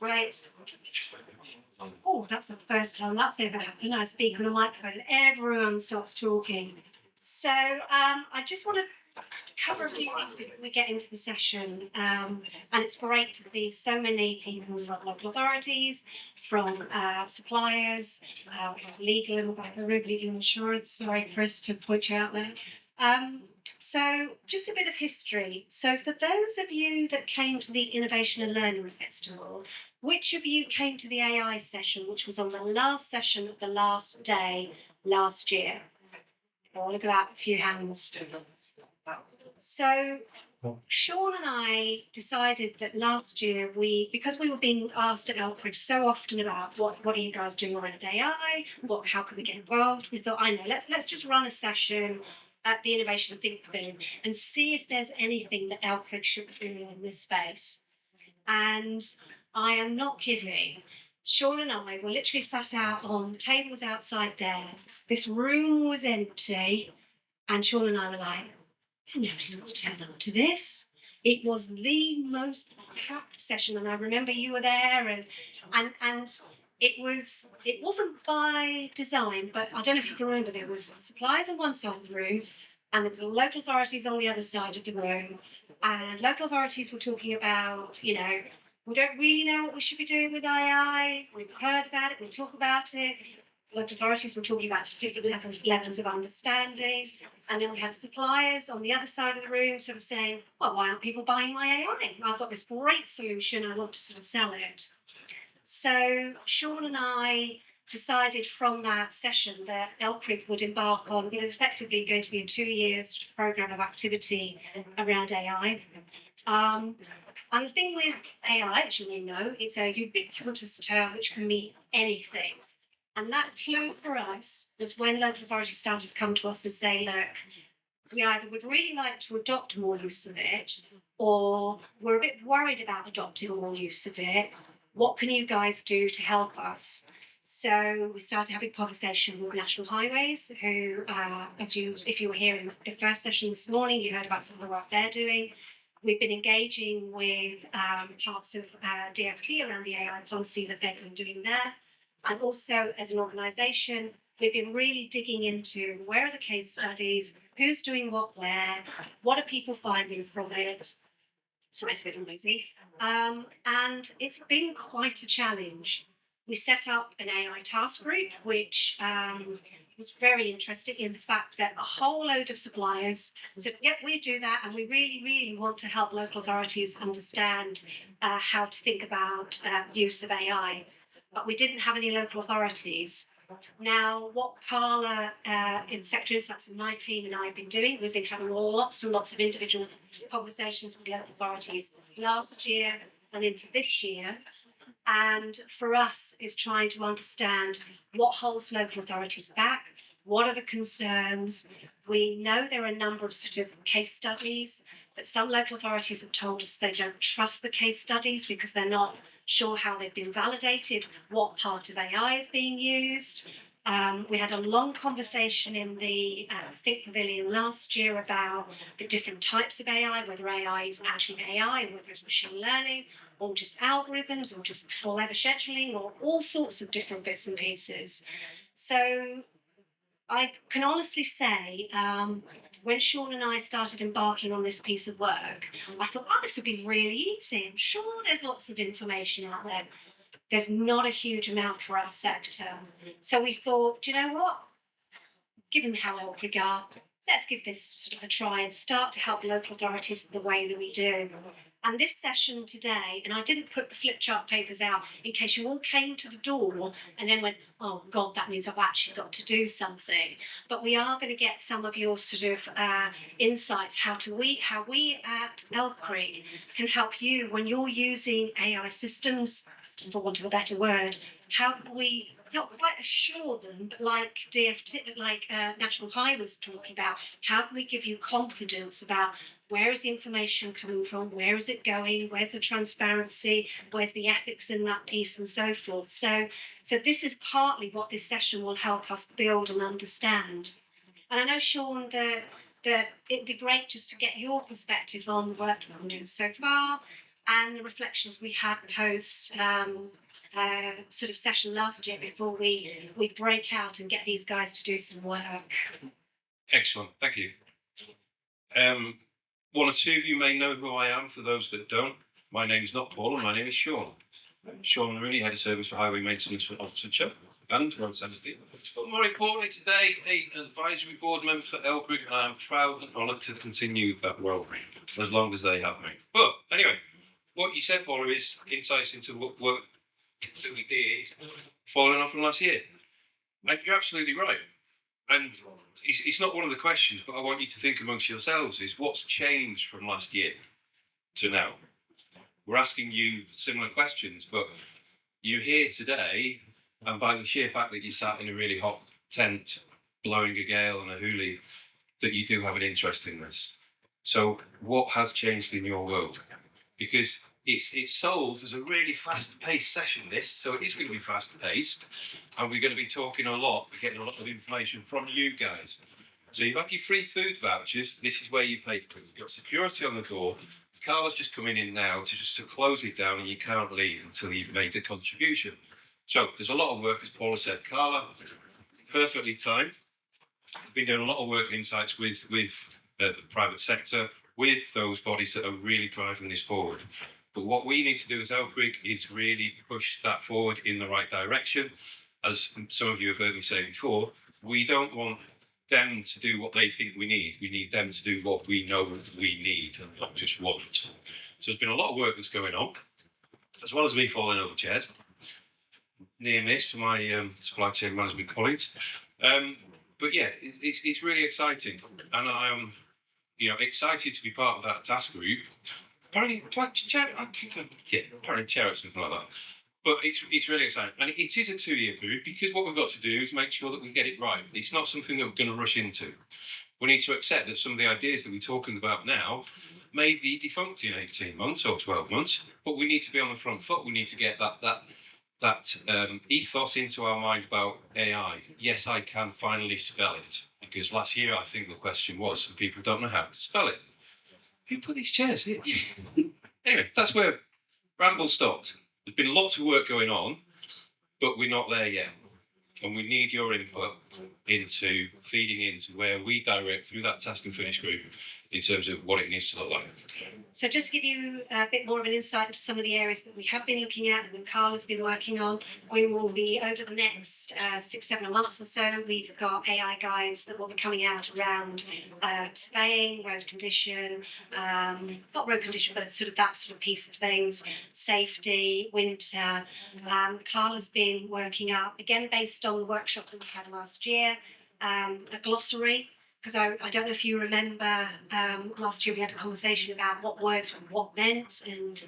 Right. Oh, that's the first time that's ever happened. I speak on a microphone and everyone stops talking. So I just want to cover a few things before we get into the session. And it's great to see so many people from local authorities, from suppliers, legal and legal insurance. Sorry, Chris, to point you out there. So just a bit of history. So for those of you that came to the Innovation and Learning Festival, which of you came to the AI session, which was on the last session of the last day last year? Oh, look at that, a few hands. So Sean and I decided that last year because we were being asked at Elkridge so often about what are you guys doing around AI, how can we get involved? We thought, I know, let's just run a session at the Innovation and Think Pavilion and see if there's anything that Elkridge should be doing in this space. And I am not kidding. Sean and I were literally sat out on the tables outside there. This room was empty, and Sean and I were like, nobody's going to turn up to this. It was the most packed session, and I remember you were there, and it wasn't by design, but I don't know if you can remember, there was suppliers on one side of the room, and there was local authorities on the other side of the room, and local authorities were talking about, we don't really know what we should be doing with AI. We've heard about it, we talk about it. Local authorities were talking about different levels of understanding. And then we had suppliers on the other side of the room sort of saying, well, why aren't people buying my AI? I've got this great solution, I want to sort of sell it. So Sean and I decided from that session that Elkridge would embark on, it was effectively going to be a 2 years program of activity around AI. And the thing with AI, as you may know, it's a ubiquitous term which can mean anything. And that clue for us was when local authorities started to come to us and say, look, we either would really like to adopt more use of it, or we're a bit worried about adopting more use of it. What can you guys do to help us? So we started having conversation with National Highways, who, if you were here in the first session this morning, you heard about some of the work they're doing. We've been engaging with parts of DFT around the AI policy that they've been doing there. And also, as an organisation, we've been really digging into where are the case studies, who's doing what where, what are people finding from it. Sorry, it's a bit noisy. And it's been quite a challenge. We set up an AI task group, which was very interested in the fact that a whole load of suppliers said, yep, we do that, and we really, really want to help local authorities understand how to think about use of AI. But we didn't have any local authorities. Now, what Paula in sectors, that's my team and I have been doing, we've been having lots and lots of individual conversations with local authorities last year and into this year. And for us is trying to understand what holds local authorities back, what are the concerns. We know there are a number of sort of case studies, but some local authorities have told us they don't trust the case studies because they're not sure how they've been validated, what part of AI is being used. We had a long conversation in the Think Pavilion last year about the different types of AI, whether AI is actually AI, or whether it's machine learning, or just algorithms, or just clever scheduling, or all sorts of different bits and pieces. So I can honestly say, when Sean and I started embarking on this piece of work, I thought, oh, this would be really easy. I'm sure there's lots of information out there. There's not a huge amount for our sector. So we thought, do you know what? Given how Elkridge are, let's give this sort of a try and start to help local authorities the way that we do. And this session today, and I didn't put the flip chart papers out in case you all came to the door and then went, oh God, that means I've actually got to do something. But we are going to get some of your sort of insights, how we at Elkridge can help you when you're using AI systems, for want of a better word. How can we not quite assure them, but like DFT, like National Highways was talking about, how can we give you confidence about where is the information coming from, where is it going, where's the transparency, where's the ethics in that piece, and so forth. So this is partly what this session will help us build and understand. And I know, Sean, that it'd be great just to get your perspective on the work that we're doing so far and the reflections we had post sort of session last year before we break out and get these guys to do some work. Excellent, thank you. One or two of you may know who I am. For those that don't, my name is not Paula, my name is Sean. Sean Rooney, Head of Service for Highway Maintenance for Oxfordshire and Road Safety. But more importantly today, an advisory board member for Elbridge, and I'm proud and honoured to continue that role as long as they have me. But anyway, what you said, Paula, is insights into what work that we did following on from last year. And you're absolutely right. And it's not one of the questions, but I want you to think amongst yourselves is what's changed from last year to now? We're asking you similar questions, but you're here today, and by the sheer fact that you sat in a really hot tent, blowing a gale and a hoolie, that you do have an interest in this. So what has changed in your world? Because it's sold as a really fast-paced session, this, so it is going to be fast-paced, and we're going to be talking a lot, we're getting a lot of information from you guys. So you've had your free food vouchers, this is where you pay for it. You've got security on the door. Carla's just coming in now to close it down, and you can't leave until you've made a contribution. So there's a lot of work, as Paula said. Carla, perfectly timed. We've been doing a lot of work and insights with the private sector, with those bodies that are really driving this forward. But what we need to do as Elbridge is really push that forward in the right direction. As some of you have heard me say before, we don't want them to do what they think we need. We need them to do what we know we need and not just want. So there's been a lot of work that's going on, as well as me falling over chairs. Near miss to my supply chain management colleagues. But yeah, it's really exciting, and I'm excited to be part of that task group. Apparently, chair it, something like that. But it's really exciting, and it is a 2-year period, because what we've got to do is make sure that we get it right. It's not something that we're going to rush into. We need to accept that some of the ideas that we're talking about now may be defunct in 18 months or 12 months, but we need to be on the front foot. We need to get that ethos into our mind about AI. Yes, I can finally spell it, because last year I think the question was, some people don't know how to spell it. Who put these chairs here? Anyway, that's where ramble stopped. There's been lots of work going on, but we're not there yet. And we need your input into feeding into where we direct through that task and finish group in terms of what it needs to look like. So just to give you a bit more of an insight into some of the areas that we have been looking at and that Carla's been working on, we will be over the next 6-7 months or so, we've got AI guides that will be coming out around surveying, road condition, not road condition, but sort of that sort of piece of things, safety, winter. Carla's been working up, again based on the workshop that we had last year, a glossary, because I don't know if you remember, last year we had a conversation about what words what meant, and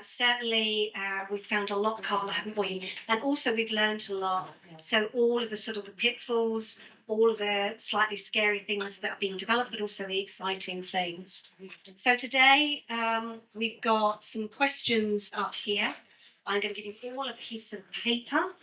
certainly we've found a lot, Carla, haven't we? And also we've learned a lot. So all of the sort of the pitfalls, all of the slightly scary things that are being developed, but also the exciting things. So today we've got some questions up here. I'm going to give you all a piece of paper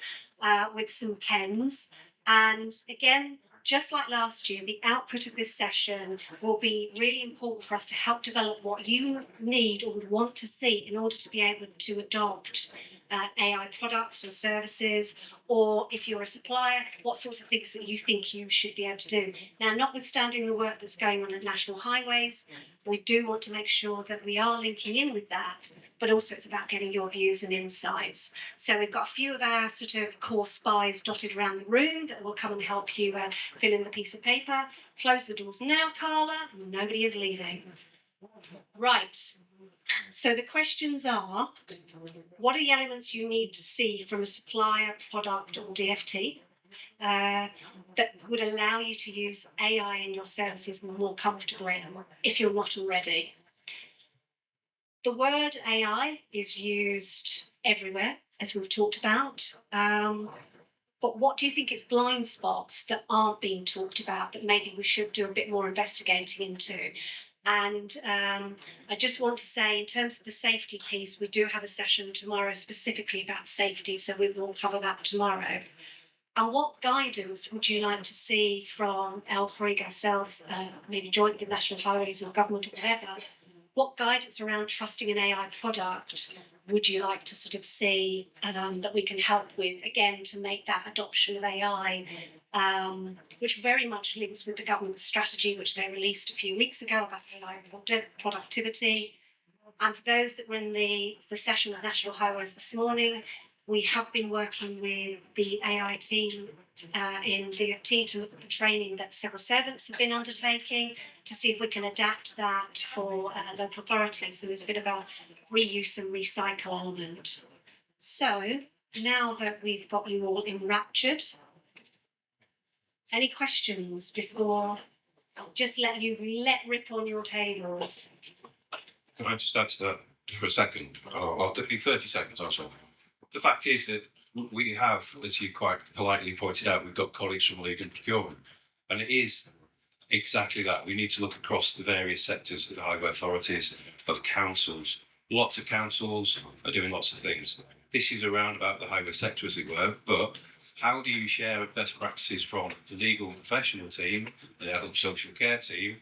with some pens. And again, just like last year, the output of this session will be really important for us to help develop what you need or would want to see in order to be able to adopt AI products or services, or if you're a supplier, what sorts of things that you think you should be able to do. Now, notwithstanding the work that's going on at national highways, we do want to make sure that we are linking in with that, but also it's about getting your views and insights. So we've got a few of our sort of core spies dotted around the room that will come and help you fill in the piece of paper. Close the doors now, Carla. Nobody is leaving. Right. So the questions are, what are the elements you need to see from a supplier, product, or DFT that would allow you to use AI in your services more comfortably if you're not already? The word AI is used everywhere, as we've talked about. But what do you think its blind spots that aren't being talked about that maybe we should do a bit more investigating into? And I just want to say, in terms of the safety piece, we do have a session tomorrow specifically about safety, so we will cover that tomorrow. And what guidance would you like to see from LFRIG ourselves, maybe jointly with National Highways or government or whatever? What guidance around trusting an AI product would you like to sort of see that we can help with, again, to make that adoption of AI, which very much links with the government strategy, which they released a few weeks ago about AI productivity. And for those that were in the session with National Highways this morning, we have been working with the AI team in DFT to look at the training that civil servants have been undertaking to see if we can adapt that for local authorities. So there's a bit of a reuse and recycle element. So now that we've got you all enraptured, any questions before I'll just let rip on your tables? Can I just add to that for a second? I'll be 30 seconds or so. The fact is that we have, as you quite politely pointed out, we've got colleagues from legal and procurement, and it is exactly that. We need to look across the various sectors of the highway authorities, of councils. Lots of councils are doing lots of things. This is around about the highway sector, as it were, but how do you share best practices from the legal and professional team, the health and social care team,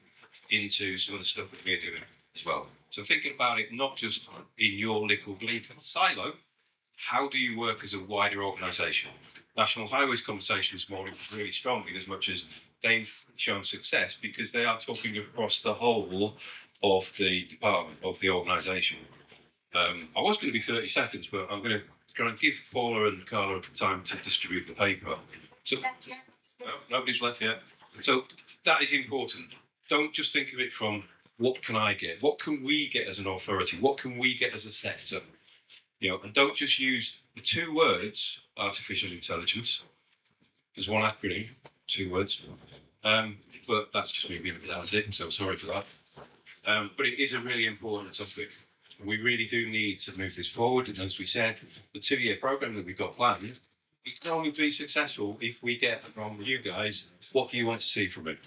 into some of the stuff that we're doing as well? So thinking about it not just in your little silo, how do you work as a wider organisation? National Highways conversation this morning was really strong in as much as they've shown success because they are talking across the whole of the department, of the organisation. I was going to be 30 seconds, but I'm going to give Paula and Carla time to distribute the paper. So nobody's left yet. So that is important. Don't just think of it from what can I get? What can we get as an authority? What can we get as a sector? And don't just use the two words, artificial intelligence. There's one acronym, 2 words. But that's just me being pedantic, so sorry for that. But it is a really important topic. We really do need to move this forward. And as we said, the 2-year programme that we've got planned, it can only be successful if we get from you guys, what do you want to see from it?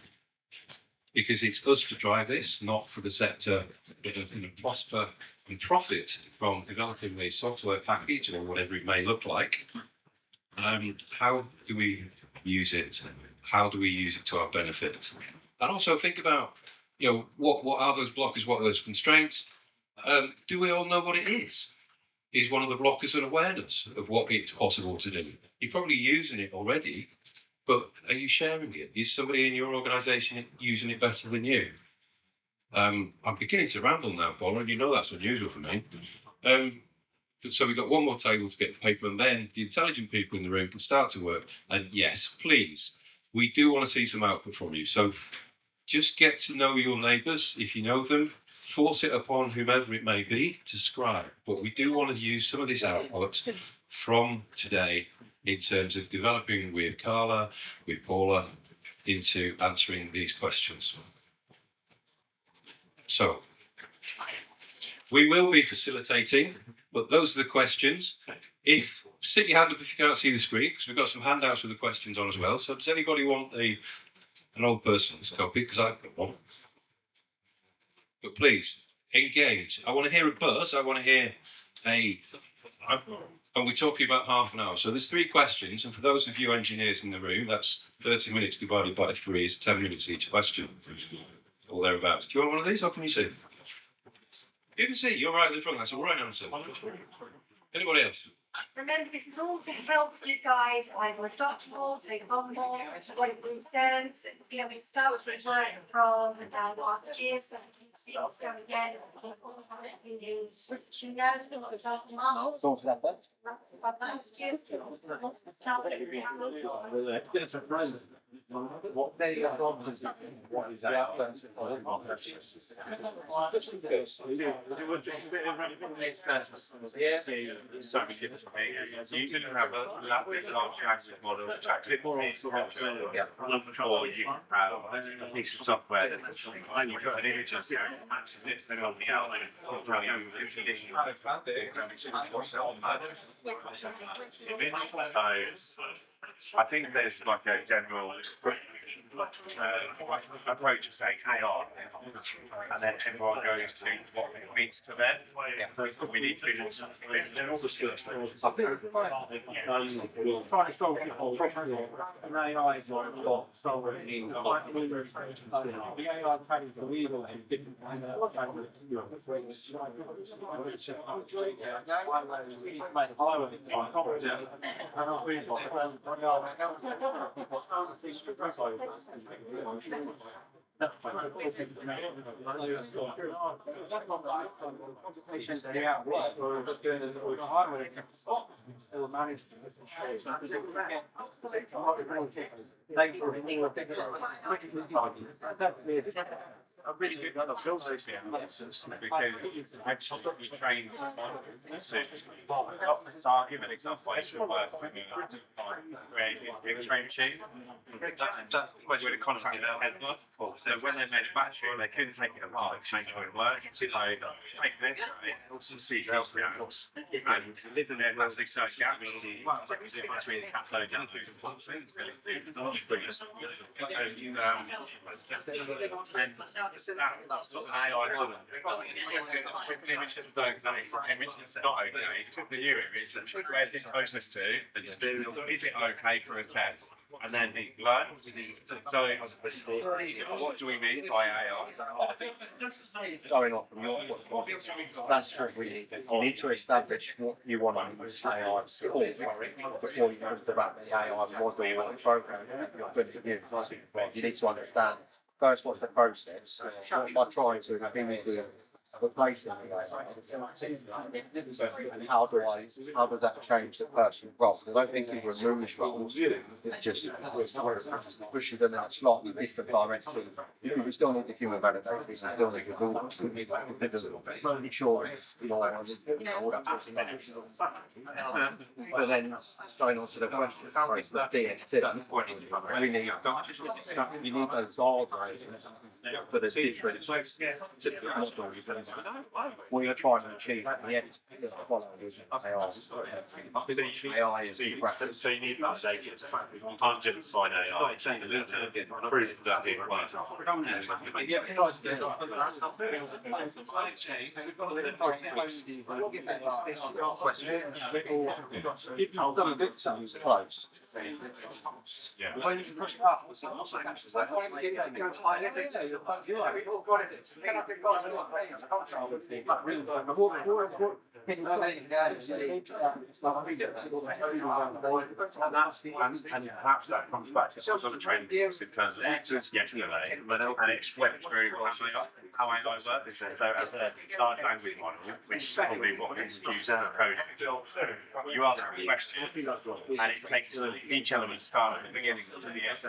Because it's us to drive this, not for the sector to prosper and profit from developing the software package or whatever it may look like. How do we use it? How do we use it to our benefit? And also think about, what are those blockers? What are those constraints? Do we all know what it is? Is one of the blockers an awareness of what it's possible to do? You're probably using it already, but are you sharing it? Is somebody in your organisation using it better than you? I'm beginning to ramble now, Paula, and you know that's unusual for me. So we've got one more table to get the paper, and then the intelligent people in the room can start to work. And yes, please, we do want to see some output from you. So just get to know your neighbours, if you know them. Force it upon whomever it may be to scribe. But we do want to use some of this output from today in terms of developing with Carla, with Paula, into answering these questions. So we will be facilitating, but those are the questions. Stick your hand up if you can't see the screen, because we've got some handouts with the questions on as well. So does anybody want an old person's copy? Because I've got one. But please, engage. I want to hear a buzz. I want to hear and we're talking about half an hour. So there's 3 questions. And for those of you engineers in the room, that's 30 minutes divided by 3 is 10 minutes each question. Or thereabouts. Do you want one of these? Or can you see? You can see. You're right in the front. That's the right answer. Anybody else? Remember, this is all to help you guys either adopt more, take on more, what it concerns. We start with work from last year, so again, it's all but last year's what's the start? What they are what is that? So you can have a large language model, or you can have a piece of software that you put an image of it, matches it, then on the outlet, tell you so I think there's like a general approach of saying AI, and then everyone goes to what it means to them. We need to be more specific. Trying to solve the whole problem. And AI is not solving the AI planning the wheel and different kind of A really good philosophy because actually you train this argument example where train machine. That's the question. With a contract with Tesla. So when they made a battery, they couldn't take it apart to make sure it worked. So take this, right? See how it goes. And living there, that's like such gap between the cathode and that's what AI images don't exactly images not okay. Took the new image and where's it closest to? Is it okay for a test? And then he learned. So what do we mean by AI? Going off from your point, that's what we need. You need to establish what you want to use AI for before you think about the AI model or program you're going to use. You need to understand first what's the process. What am I trying to do? Replacing the AI, and how does that change the person's role? Because I don't think you remove roles, it just pushes them in a slightly different direction. You still need the human validation, you still need the rule, insurance, all that sort of stuff. But then going on to the question, DST, you need those guardrails for the different models. What you're trying to achieve at the end is follow AI. So you need that data to unjustify AI to prove that it works. Close. Yeah. When you push it up, it's And perhaps that comes back to some sort of trend in terms of excellence yesterday, and it's went through how AI works. So as a large language model, which is probably what is used in coding, you ask a question, and it takes each element start at the beginning to the end,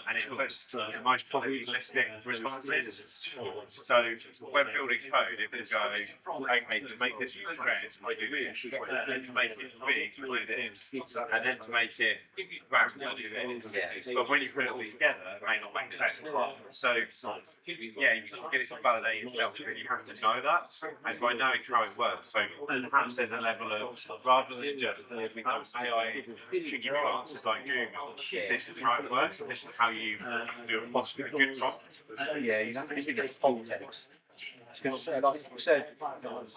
and it puts the most probabilistic responses. So when building code, if you go, okay, to make this red, I do this, and then to make it big, I do this, and then to make it round, I do this. But when you put it all together, it may not make sense. So yeah, you can get it to validate yourself, but you have to know that, and by knowing how it works. So perhaps there's a level of, rather than just AI should give you answers like Google, this is how it works, this is how you do a possibly good prompt. Yeah, you have to give it context. Like you said,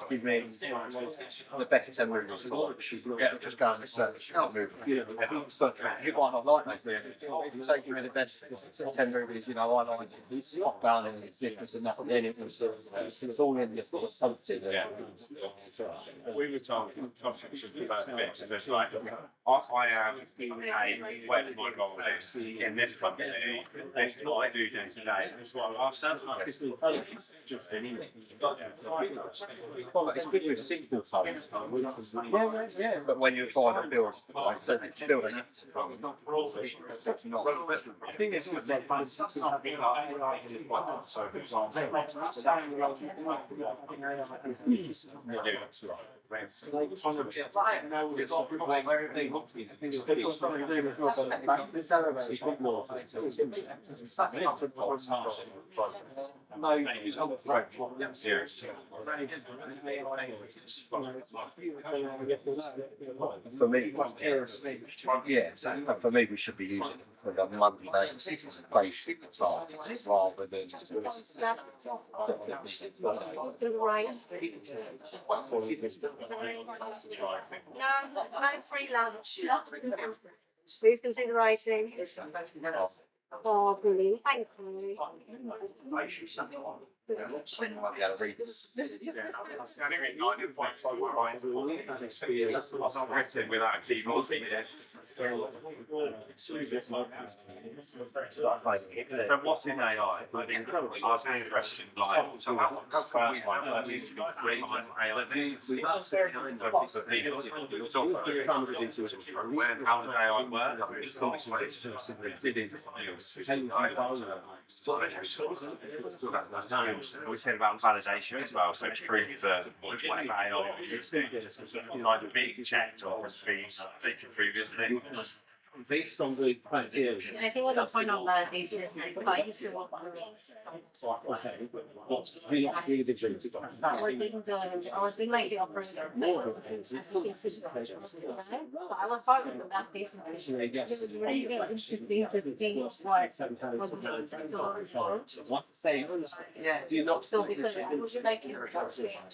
give me the best 10 movies to watch. Yeah, just go and search that movie. So you might not like those movies. If you say give me the best 10 movies, I like Top Gun and this and that, then it was all in this sort of something. Yeah. We were told about this, it's like, I am where my role is in this company, this is what I do day to day, this is what I'm after. Well, it's good with simple phones. Yeah. But when you're trying to build an app, it's not. I think it's always like fun. So, for example, For me, yeah, and for me, we should be using it for the monthly basis as a basic task rather than. Stuff. Do the right. No, I'm free lunch. Please consider writing. Oh, brilliant. Thank you. Yeah, read this. Written without a keyboard. So what's in AI? I think asking a question like, so how fast one needs to be free on AI? How does AI work? We said about validation as well, so it's proof that whatever AI is either being checked or has been updated previously. Based on the criteria. And I think what the point of validation is, like, if I used to work for Okay, what's really different? I was in like the operator. I was part of the validation team. It was really interesting to see what was What's the same? Yeah. Do you not? so because would you like to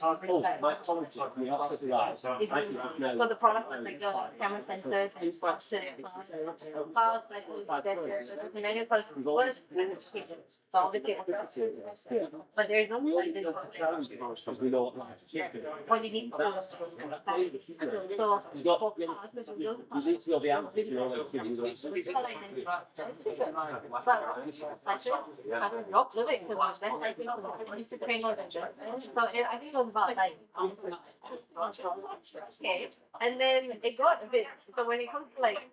Oh, my apologies. The answer to that. for the product with like the camera sensors and such files like there's a manual called what is obviously but there's no like what you need for so You need to know the answer to all those things. I think it was about like okay, and then it got a bit. So when it comes to like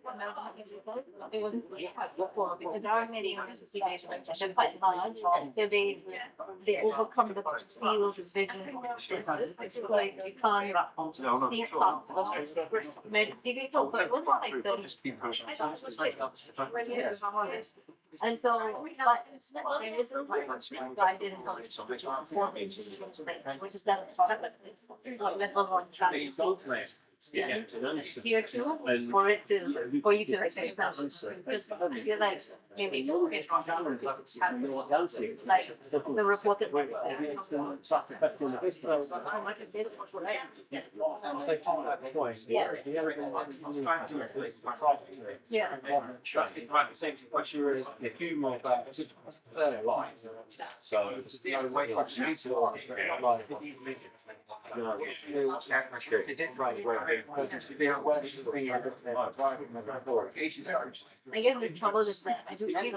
it was quite cool because there are many investigations that are quite large, so they overcome the field of vision. Like you can't see parts of medicine, but it wasn't like and so, but there isn't like much guidance on which is that product, like level 1 challenge. Tier 2 for it to for you to expect something because I feel like maybe like the reported yeah. The same question is a few more back to line. So it's the only way I guess the trouble is that I do feel like you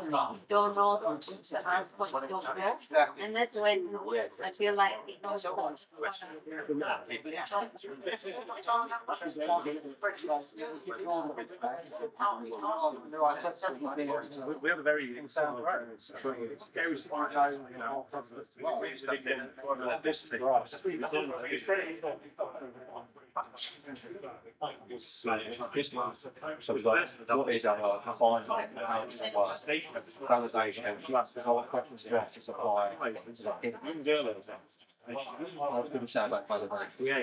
don't know to ask what you don't know, and that's when I feel like it knows We have a very scary What is our validation plus the whole questions you have to supply. I was going to say about validation. Yeah,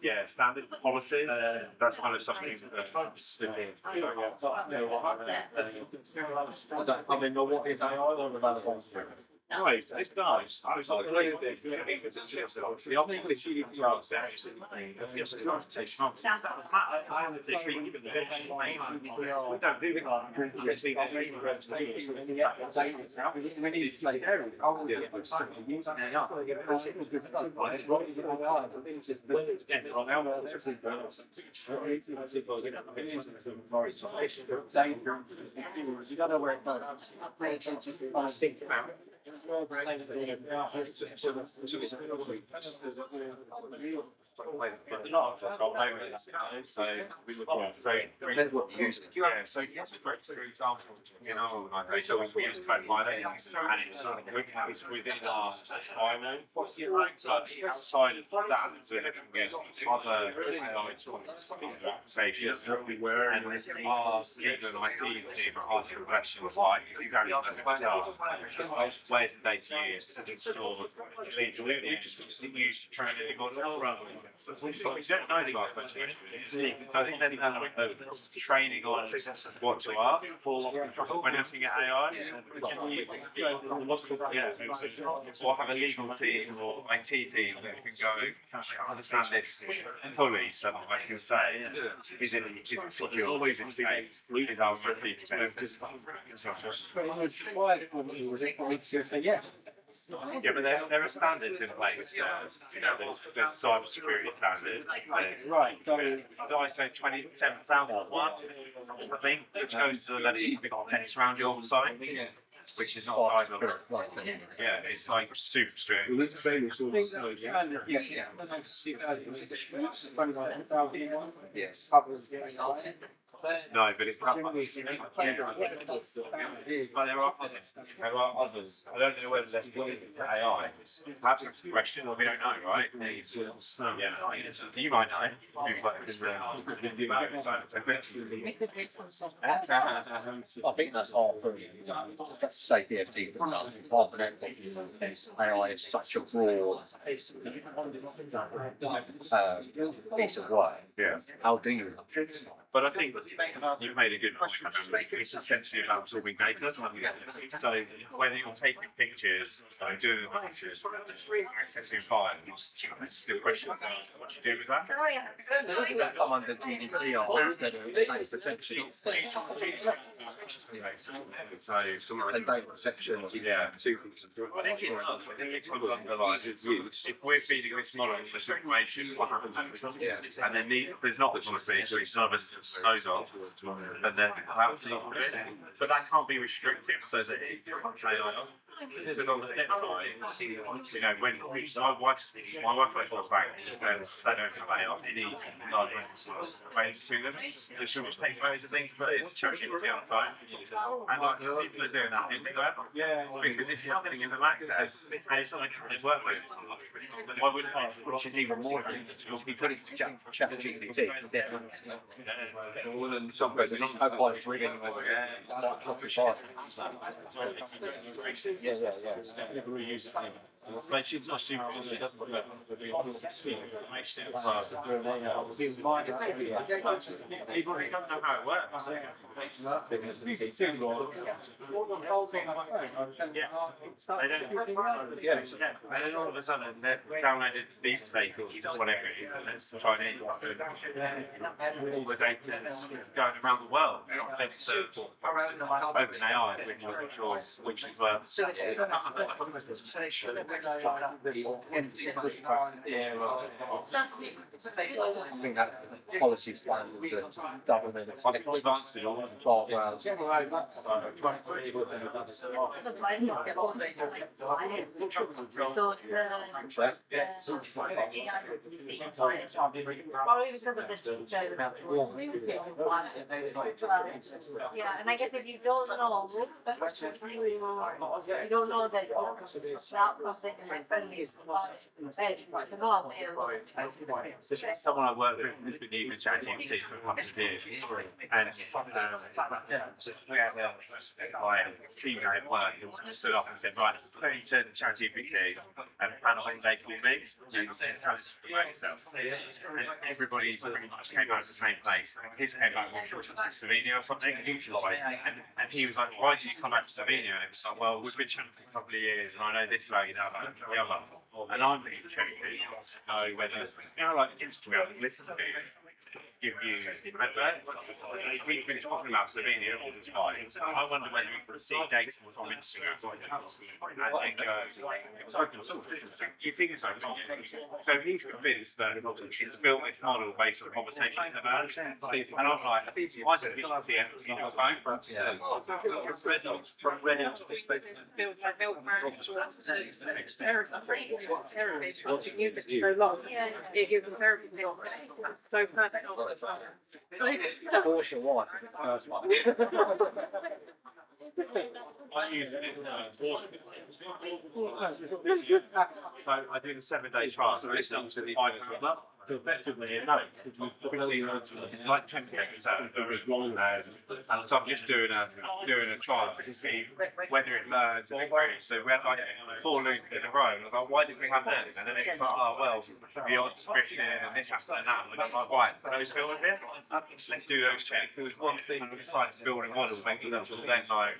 yeah, standard policy. That's kind of something I mean, what is AI or the validation? no, it's nice. I was like, the only issue to answer let's get some consultation. I have to think given the we don't do We need to make error. You don't know where it goes. Think about it. Not control over that. So we would Depends what you use. yeah, so for example, in our organisation, we use Copilot, and it's within our firewall. But outside of that, so we can use other AI tools, applications, and our legal and IT team are asking questions like, exactly where's the data used to store legally? We just use to train any model rather than we don't know the art question. So I think there's an element of training on what to ask when looking at AI. Or have a legal team or IT team that can go understand this fully, so I can say, is it secure, is it safe, is our IP protected? Yeah, but there are standards in place. You know, there's cyber security standards. Right, so ISO 27001, I think, which goes to the big fence around your site, which is not ISO. Yeah, it's like super strict. No, but it's not. But there are others. I don't know whether they're specific to AI. Perhaps it's a question we don't know, right? Yeah, you might know. I think that's all for say DFT, for example. AI is such a broad piece of work. Yeah. How do you? But I think you've made a good point. It's essentially about absorbing data. So whether you're taking pictures, doing pictures, accessing files, the question is what do you do with that? Does that come under GDPR instead of data protection? So And data protection. yeah, I think it comes under like if we're feeding this model this information, what happens? And then there's not the policy, which none of us knows of, and then perhaps needs to be. But that can't be restrictive so that it can't say because on the flip side, you know, when my wife went to a bank and they don't have any large ways to them, so she'll just take photos of things, but it's ChatGPT on the phone. And like people are doing that everywhere. Yeah. Because if you're not going to give them access, it's not going to work with. Why wouldn't I? Which is even more difficult to be put into ChatGPT. Some goes, Copilots reading Never really use it. But she's not stupid, she doesn't know information. People who don't know how it works. Yeah. And then all of a sudden they've downloaded these data or whatever it is, and it's Chinese. All the data is going around the world. Thanks to OpenAI, which I'm not sure which is I think that's the policy standards and government yeah, and I guess if you don't know, you don't know that someone I worked with has been using ChatGPT for a couple of years, and we had my team guy at work who stood up and said, right, put into ChatGPT and plan a holiday for me, and tell us about yourself. And everybody pretty much came out of the same place. His came back from Slovenia or something, and he was like, why did you come back to Slovenia? And it was like, well, we've been chatting for a couple of years, and I know this about you now, about the other. And I'm really interested to know whether, like Instagram, listen to you. give you adverts. We've been talking about Slovenia all this time. I wonder whether you can see data from Instagram and then go, you think it's okay. So he's convinced that he's built this model based on conversation about it. And I'm like, I think you might be able to see everything in your phone. From Reddit's perspective. Music so long, it gives them therapy. That's so perfect. Abortion wife, the first one. I use it so I do the 7-day trial. So it's up to the eye. So effectively, no, it's like 10% return. And so I'm just doing a trial to see whether it learns and improves. So we had like 4 loops in a row. And I was like, why did we have that? And then it's like, oh well, the odd script and this happened and that. And I'm like, right, those films here, let's do those checks. There was one thing we decided to build a model, making them then like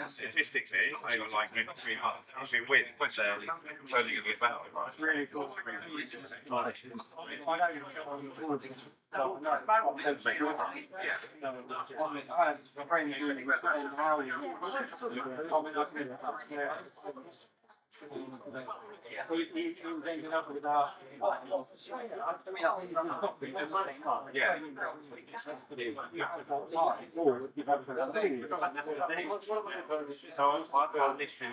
statistically, I got like maybe 3 months. If we win, it's only going to get better. Right? Really cool. So I've got this two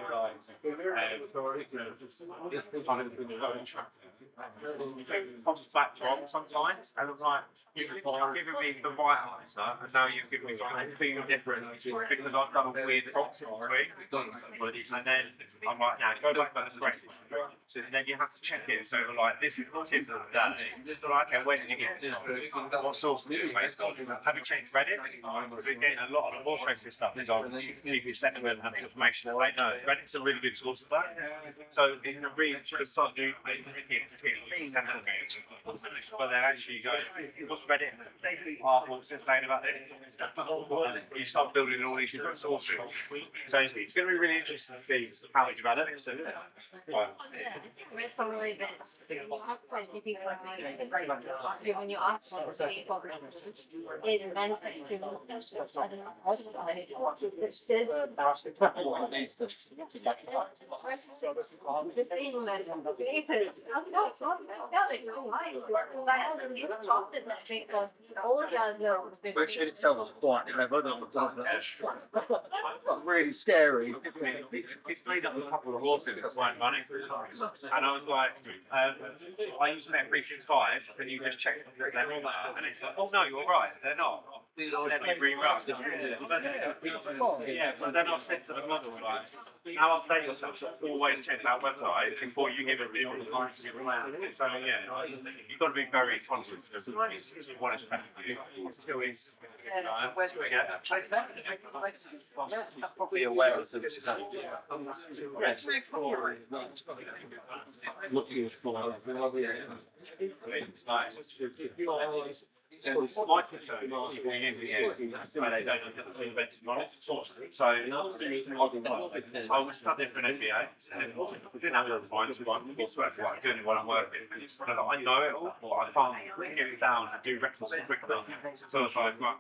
comes back wrong sometimes, and I'm like, you've given me the right answer, and now you've given me something completely different because I've done a weird prompts in between. And then I'm like, now go back to the spreadsheet. So then you have to check it. So like, this is the tip of the day. So like, okay, where did you get it? What source did you based on? Have you checked Reddit? We're getting a lot of the horse racing stuff is on people sending them information. They know Reddit's a really good source of that. So in the read, just start doing but then actually go, what's Reddit? What's it saying about this? You start building all these different sources. So it's going to be really interesting to see how it develops. So, It's a really bit. You have plenty people when you ask for people, it meant to I don't know how to say it. It's still the thing that all the other Which in itself was quite clever, really scary. It's made up of a couple of horses that weren't running. And I was like, I use Bet365, and you just check that they're all there. And it's like, oh no, you're right, they're not. Let me rerun. Yeah, but then I said to the model, like, now update yourself, always check that website before you give it the online to give it around. So yeah, you've got to be very conscious of what it's happening to you. It still is. Probably aware of the looking for And my concern is people using it where they don't have the invented knowledge. So I was studying for an MBA, and I didn't have enough time to write coursework like doing it while I'm working. And I know it all, but I can't get it down and do records quickly. So I was like, right,